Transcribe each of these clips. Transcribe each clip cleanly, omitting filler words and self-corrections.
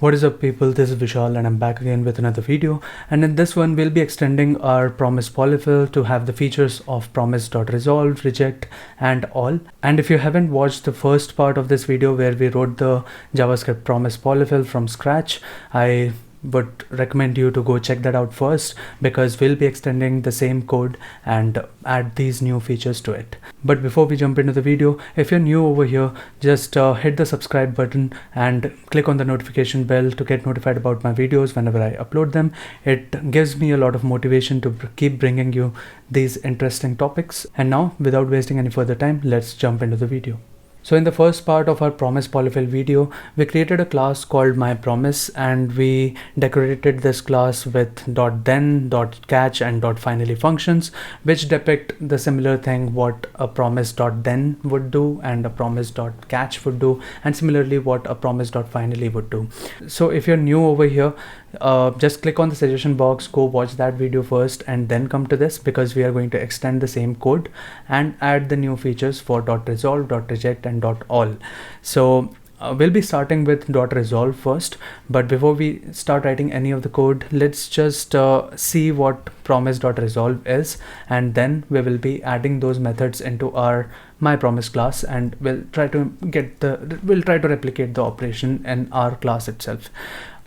What is up people, this is Vishal and I'm back again with another video, and in this one we'll be extending our Promise polyfill to have the features of Promise.resolve, reject and all. And if you haven't watched the first part of this video where we wrote the JavaScript Promise polyfill from scratch, I would recommend you to go check that out first, because we'll be extending the same code and add these new features to it. But before we jump into the video, if you're new over here, just hit the subscribe button and click on the notification bell to get notified about my videos whenever I upload them. It gives me a lot of motivation to keep bringing you these interesting topics. And now, without wasting any further time, let's jump into the video. So in the first part of our Promise polyfill video, we created a class called myPromise, and we decorated this class with .then, .catch and .finally functions, which depict the similar thing what a promise.then would do and a promise.catch would do, and similarly what a promise.finally would do. So if you're new over here, just click on the suggestion box, go watch that video first and then come to this, because we are going to extend the same code and add the new features for .resolve, .reject and .all. So we'll be starting with .resolve first, but before we start writing any of the code, let's just see what Promise.resolve is, and then we will be adding those methods into our myPromise class, and we'll try to replicate the operation in our class itself.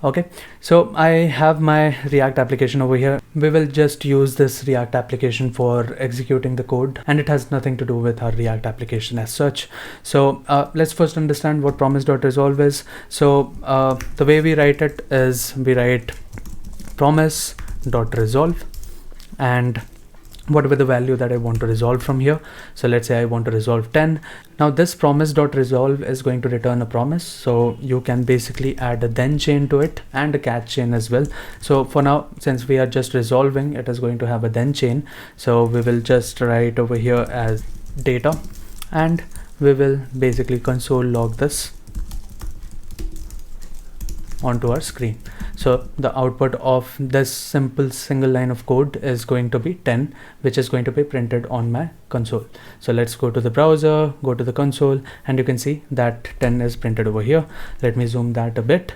Okay, so I have my React application over here. We will just use this React application for executing the code, and it has nothing to do with our React application as such. So let's first understand what Promise.resolve is. So the way we write it is we write Promise.resolve and whatever the value that I want to resolve from here. So let's say I want to resolve 10. Now this Promise.resolve is going to return a promise. So you can basically add a then chain to it and a catch chain as well. So for now, since we are just resolving, it is going to have a then chain. So we will just write over here as data, and we will basically console log this onto our screen. So the output of this simple single line of code is going to be 10, which is going to be printed on my console. So let's go to the browser, go to the console, and you can see that 10 is printed over here. Let me zoom that a bit,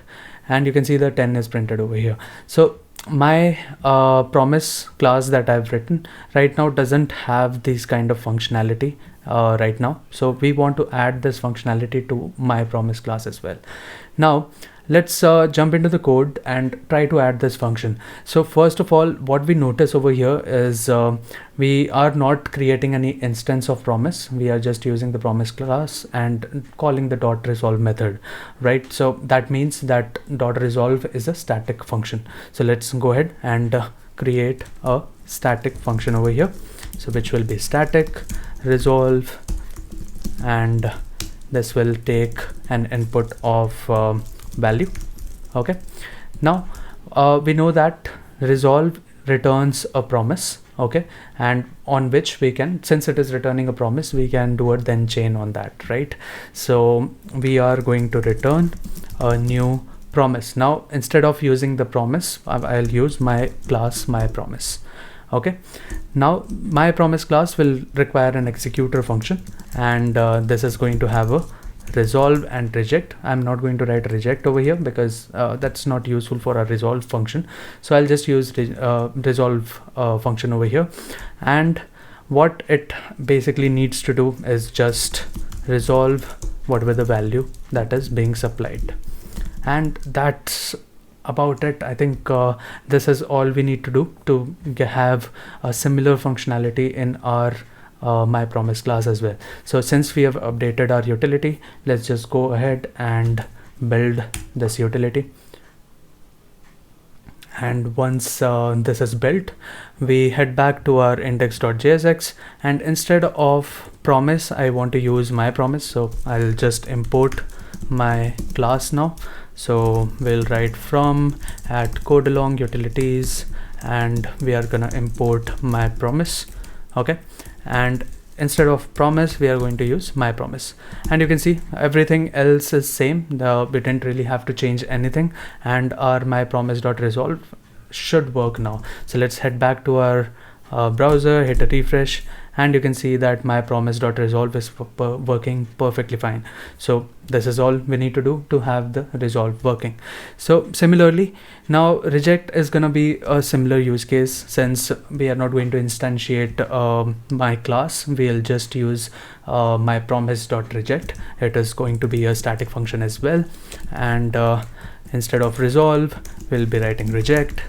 and you can see that 10 is printed over here. So my Promise class that I've written right now doesn't have this kind of functionality right now. So we want to add this functionality to my Promise class as well. Now let's jump into the code and try to add this function. So first of all, what we notice over here is we are not creating any instance of Promise. We are just using the Promise class and calling the .resolve method, right? So that means that .resolve is a static function. So let's go ahead and create a static function over here. So which will be static resolve, and this will take an input of value. Okay, now we know that resolve returns a promise, okay, and on which we can, since it is returning a promise, we can do a then chain on that, right? So we are going to return a new promise. Now instead of using the promise, I'll use my class myPromise. Okay, now myPromise class will require an executor function, and this is going to have a resolve and reject. I'm not going to write reject over here because that's not useful for a resolve function. So I'll just use resolve function over here, and what it basically needs to do is just resolve whatever the value that is being supplied, and that's about it. I think this is all we need to do to have a similar functionality in our myPromise class as well. So since we have updated our utility, let's just go ahead and build this utility. And once this is built, we head back to our index.jsx, and instead of promise, I want to use myPromise. So I'll just import my class now. So we'll write from @code_along utilities, and we are gonna import myPromise. Okay, and instead of promise, we are going to use myPromise, and you can see everything else is same. We didn't really have to change anything, and our myPromise.resolve should work now. So let's head back to our browser, hit a refresh, and you can see that my Promise.resolve is working perfectly fine. So this is all we need to do to have the resolve working. So similarly, now reject is gonna be a similar use case. Since we are not going to instantiate my class, we'll just use my Promise.reject. It is going to be a static function as well, and instead of resolve we'll be writing reject,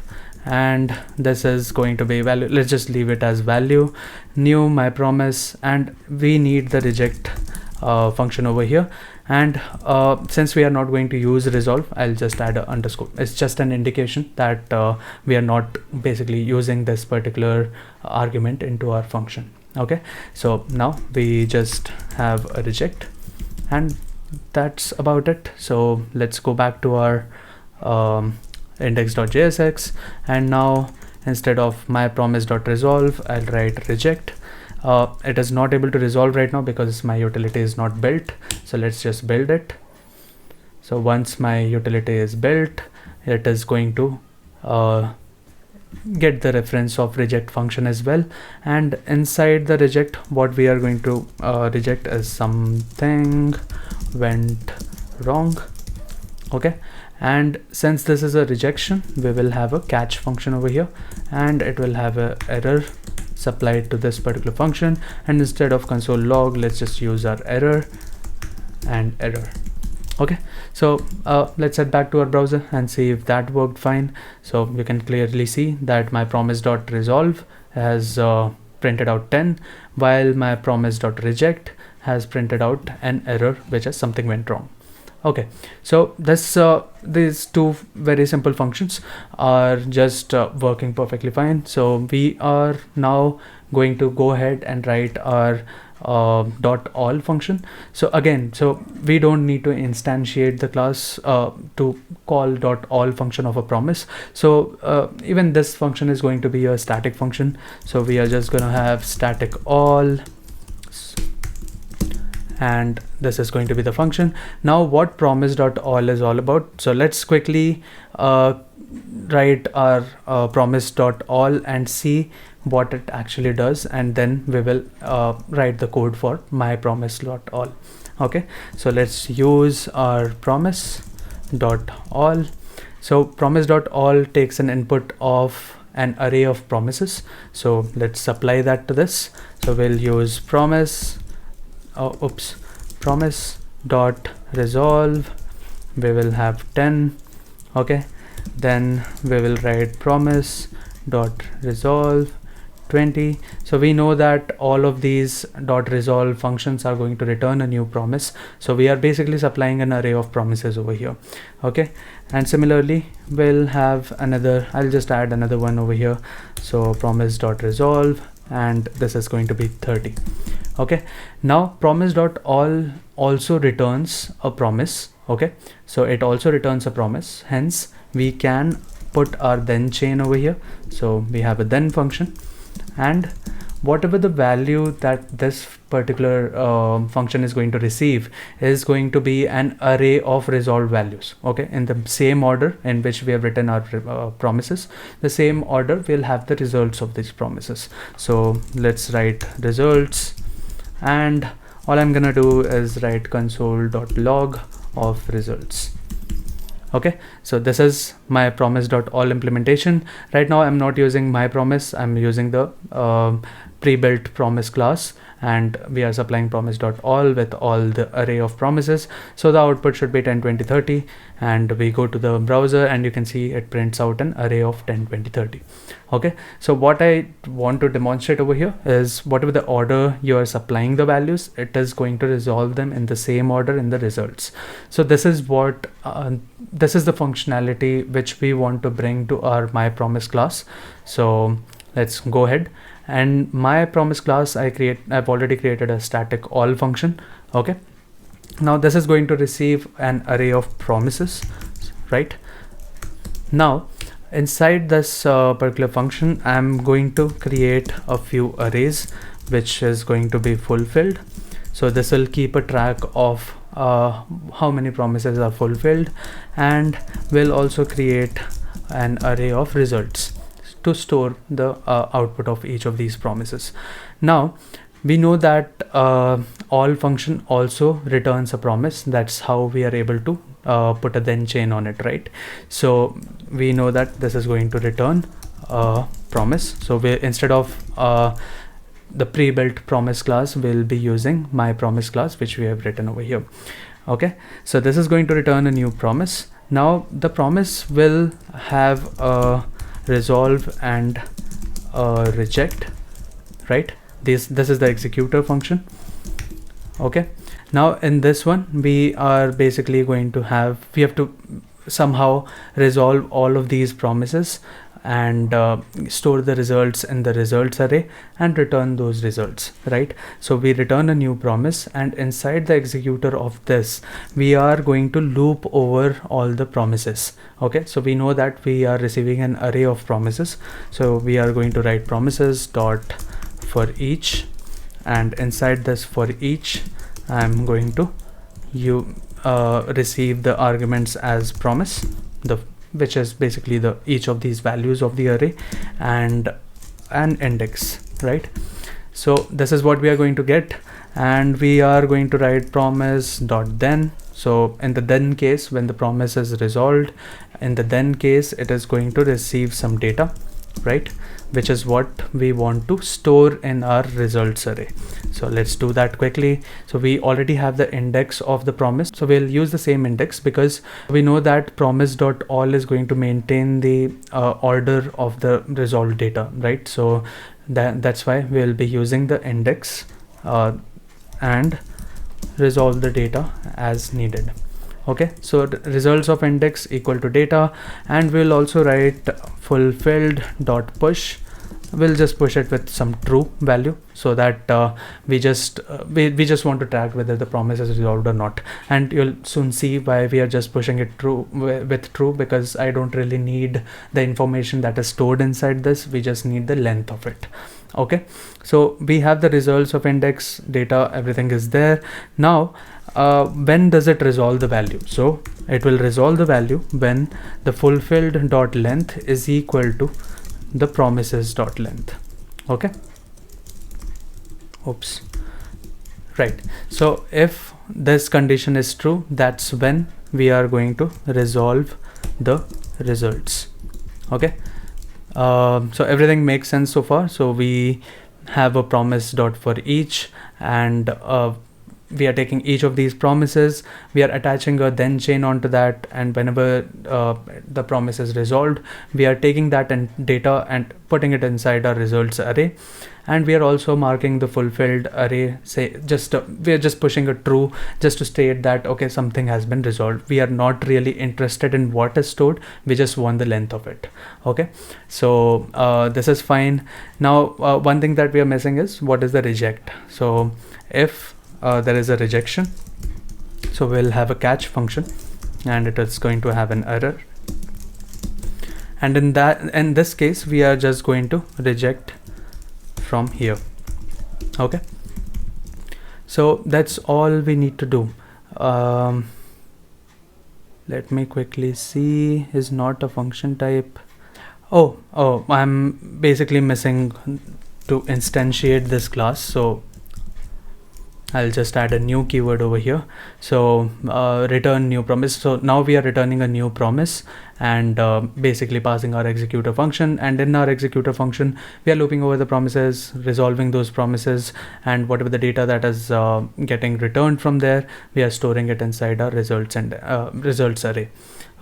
and this is going to be value. Let's just leave it as value, new my promise, and we need the reject function over here. And since we are not going to use resolve, I'll just add a underscore. It's just an indication that we are not basically using this particular argument into our function. Okay, so now we just have a reject, and that's about it. So let's go back to our index.jsx, and now instead of my Promise.resolve, I'll write reject. It is not able to resolve right now because my utility is not built, so let's just build it. So once my utility is built, it is going to get the reference of reject function as well, and inside the reject, what we are going to reject is something went wrong. Okay, and since this is a rejection, we will have a catch function over here, and it will have a error supplied to this particular function, and instead of console log, let's just use our error and error. Okay, so let's head back to our browser and see if that worked fine. So you can clearly see that my Promise.resolve has printed out 10, while my Promise.reject has printed out an error, which is something went wrong. Okay, so this these two very simple functions are just working perfectly fine. So we are now going to go ahead and write our .all function. So again, so we don't need to instantiate the class to call .all function of a promise. So even this function is going to be a static function. So we are just gonna have static all, and this is going to be the function. Now what Promise.all is all about, so let's quickly write our Promise.all and see what it actually does, and then we will write the code for my Promise.all. Okay, so let's use our Promise.all. So Promise.all takes an input of an array of promises, so let's supply that to this. So we'll use Promise.resolve. We will have 10. Okay, then we will write Promise.resolve 20. So we know that all of these .resolve functions are going to return a new promise, so we are basically supplying an array of promises over here. Okay, and similarly we'll have another, I'll just add another one over here. So Promise.resolve, and this is going to be 30. Okay, now Promise.all also returns a promise. Okay, so it also returns a promise, hence we can put our then chain over here. So we have a then function, and whatever the value that this particular function is going to receive is going to be an array of resolved values. Okay, in the same order in which we have written our promises, the same order we'll have the results of these promises. So let's write results, and all I'm gonna do is write console.log of results. Okay, so this is my Promise.all implementation. Right now I'm not using my promise, I'm using the pre-built promise class, and we are supplying Promise.all with all the array of promises. So the output should be 10, 20, 30, and we go to the browser and you can see it prints out an array of 10, 20, 30. Okay, so what I want to demonstrate over here is whatever the order you are supplying the values, it is going to resolve them in the same order in the results. So this is what this is the functionality which we want to bring to our my promise class. So let's go ahead, and my promise class I've already created a static all function. Okay, now this is going to receive an array of promises, right? Now inside this particular function, I'm going to create a few arrays which is going to be fulfilled. So this will keep a track of how many promises are fulfilled, and will also create an array of results to store the output of each of these promises. Now we know that all function also returns a promise. That's how we are able to put a then chain on it, right? So we know that this is going to return a promise. So we, instead of the pre-built promise class, we'll be using my promise class, which we have written over here. Okay, so this is going to return a new promise. Now the promise will have a resolve and a reject, right? This is the executor function. Okay, now in this one we are basically going to have, we have to somehow resolve all of these promises and store the results in the results array and return those results, right? So we return a new promise, and inside the executor of this we are going to loop over all the promises. Okay, so we know that we are receiving an array of promises, so we are going to write promises dot for each, and inside this for each I'm going to receive the arguments as promise, which is basically the each of these values of the array and an index, right? So this is what we are going to get, and we are going to write promise dot then. So in the then case, when the promise is resolved, in the then case it is going to receive some data, right, which is what we want to store in our results array. So let's do that quickly. So we already have the index of the promise, so we'll use the same index because we know that Promise.all is going to maintain the order of the resolved data, right? So that's why we'll be using the index and resolve the data as needed. Okay, so the results of index equal to data, and we'll also write fulfilled dot push. We'll just push it with some true value, so that we just want to track whether the promise is resolved or not. And you'll soon see why we are just pushing it true with true, because I don't really need the information that is stored inside this. We just need the length of it. Okay, so we have the results of index, data, everything is there. Now when does it resolve the value? So it will resolve the value when the fulfilled dot length is equal to the promises dot length. Okay, oops, right. So if this condition is true, that's when we are going to resolve the results. Okay, so everything makes sense so far. So we have a promise dot for each, and we are taking each of these promises, we are attaching a then chain onto that, and whenever the promise is resolved, we are taking that and data and putting it inside our results array. And we are also marking the fulfilled array, say we are just pushing a true just to state that okay, something has been resolved. We are not really interested in what is stored, we just want the length of it. Okay, so this is fine. Now one thing that we are missing is what is the reject. So if there is a rejection, so we'll have a catch function, and it is going to have an error, and in this case we are just going to reject from here. Okay, so that's all we need to do. Let me quickly see, is not a function type. Oh, I'm basically missing to instantiate this class, so I'll just add a new keyword over here. So return new promise. So now we are returning a new promise and basically passing our executor function, and in our executor function we are looping over the promises, resolving those promises, and whatever the data that is getting returned from there, we are storing it inside our results and results array.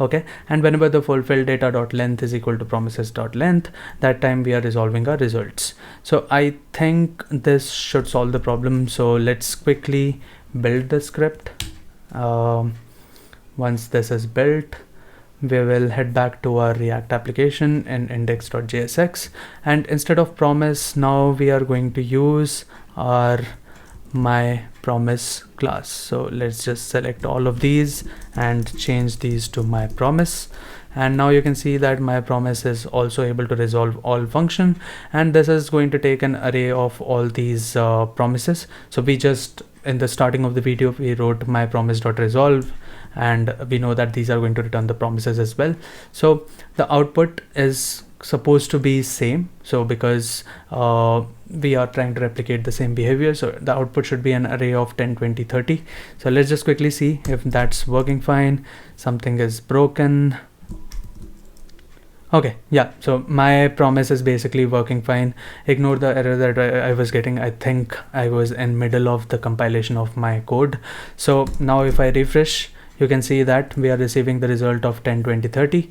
Okay, and whenever the fulfilled data dot length is equal to promises dot length, that time we are resolving our results. So I think this should solve the problem. So let's quickly build the script. Once this is built, we will head back to our React application in index.jsx, and instead of promise, now we are going to use our my promise class. So let's just select all of these and change these to my promise, and now you can see that my promise is also able to resolve all function, and this is going to take an array of all these promises. So we just, in the starting of the video, we wrote my promise.resolve, and we know that these are going to return the promises as well. So the output is supposed to be same. So because we are trying to replicate the same behavior, so the output should be an array of 10, 20, 30. So let's just quickly see if that's working fine. Something is broken. Okay, yeah, so my promise is basically working fine. Ignore the error that I was getting. I think I was in middle of the compilation of my code. So now if I refresh, you can see that we are receiving the result of 10, 20, 30.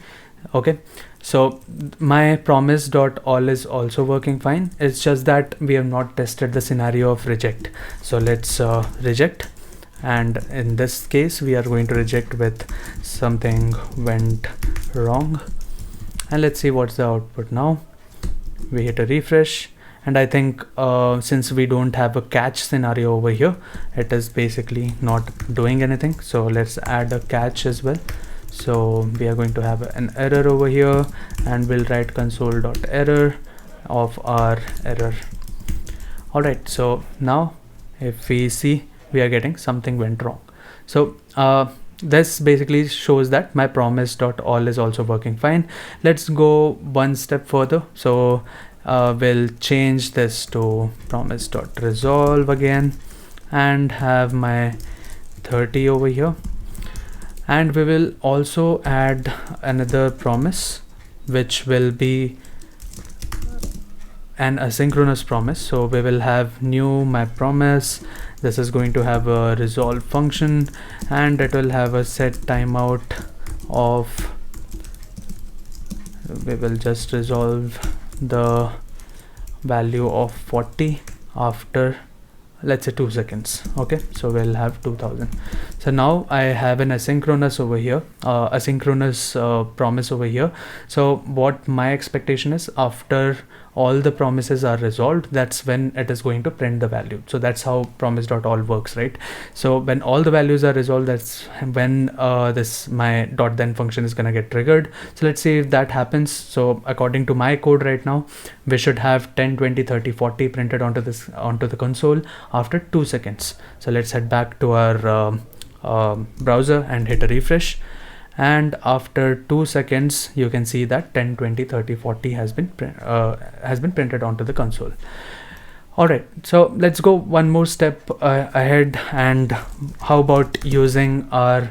Okay, so my Promise.all is also working fine. It's just that we have not tested the scenario of reject. So let's reject. And in this case, we are going to reject with something went wrong. And let's see what's the output now. We hit a refresh, and I think since we don't have a catch scenario over here, it is basically not doing anything. So let's add a catch as well. So we are going to have an error over here, and we'll write console.error of our error. All right, so now if we see, we are getting something went wrong. So this basically shows that my Promise.all is also working fine. Let's go one step further. So we'll change this to Promise.resolve again, and have my 30 over here. And we will also add another promise, which will be an asynchronous promise. So we will have new my promise. This is going to have a resolve function, and it will have a set timeout of, we will just resolve the value of 40 after, let's say, 2 seconds. Okay, so we'll have 2000. So now I have an asynchronous over here, asynchronous promise over here. So what my expectation is, after all the promises are resolved, that's when it is going to print the value. So that's how Promise.all works, right? So when all the values are resolved, that's when this my .then function is going to get triggered. So let's see if that happens. So according to my code right now, we should have 10, 20, 30, 40 printed onto the console after 2 seconds. So let's head back to our browser and hit a refresh. And after 2 seconds, you can see that 10, 20, 30, 40 has been printed onto the console. All right, so let's go one more step ahead. And how about using our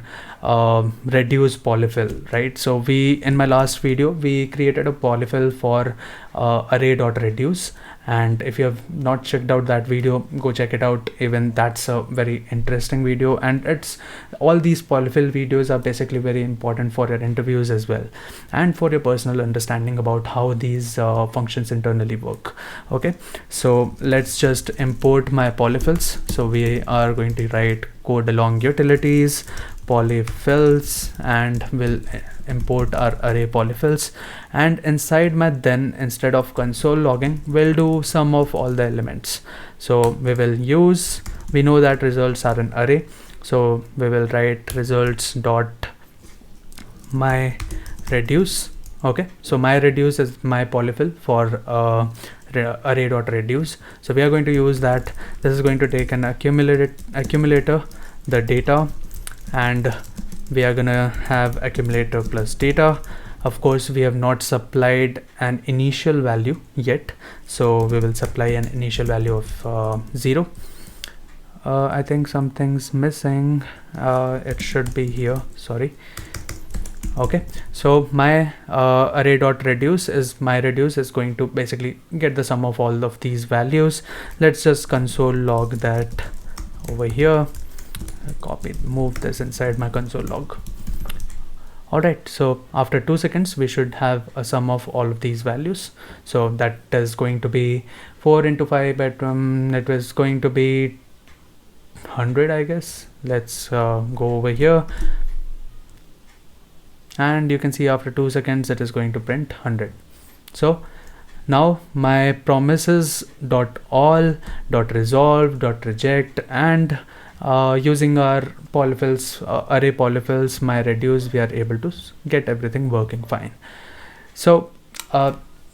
reduce polyfill, right? So in my last video, we created a polyfill for array.reduce. And if you have not checked out that video, go check it out. Even that's a very interesting video, and it's all these polyfill videos are basically very important for your interviews as well, and for your personal understanding about how these functions internally work. Okay, so let's just import my polyfills. So we are going to write code along utilities polyfills, and we'll import our array polyfills. And inside my then, instead of console logging, we'll do sum of all the elements. So we will use, we know that results are an array, so we will write results dot my reduce. Okay, so my reduce is my polyfill for array.reduce. So we are going to use that. This is going to take an accumulator, the data, and we are gonna have accumulator plus data. Of course, we have not supplied an initial value yet, so we will supply an initial value of 0. I think something's missing. It should be here, sorry. Okay, so my array.reduce is going to basically get the sum of all of these values. Let's just console log that over here. Move this inside my console log. All right, so after 2 seconds, we should have a sum of all of these values. So that is going to be 4 into 5, but it was going to be 100, I guess. Let's go over here, and you can see after 2 seconds, it is going to print 100. So now my promises.all, .resolve, .reject, and using our polyfills, array polyfills, my reduce, we are able to get everything working fine. So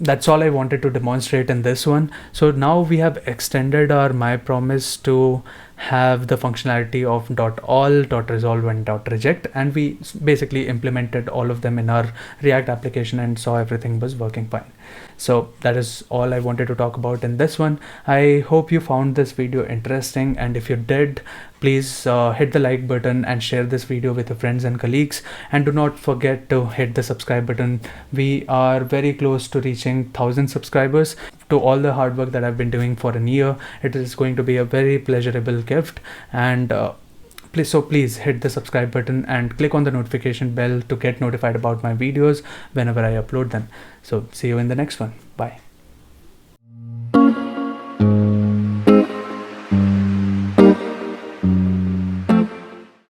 that's all I wanted to demonstrate in this one. So now we have extended our my promise to have the functionality of .all, .resolve, and .reject, and we basically implemented all of them in our React application and saw everything was working fine. So that is all I wanted to talk about in this one. I hope you found this video interesting, and if you did, please hit the like button and share this video with your friends and colleagues, and do not forget to hit the subscribe button. We are very close to reaching 1,000 subscribers. To all the hard work that I've been doing for a year, it is going to be a very pleasurable gift, and please hit the subscribe button and click on the notification bell to get notified about my videos whenever I upload them. So see you in the next one. Bye.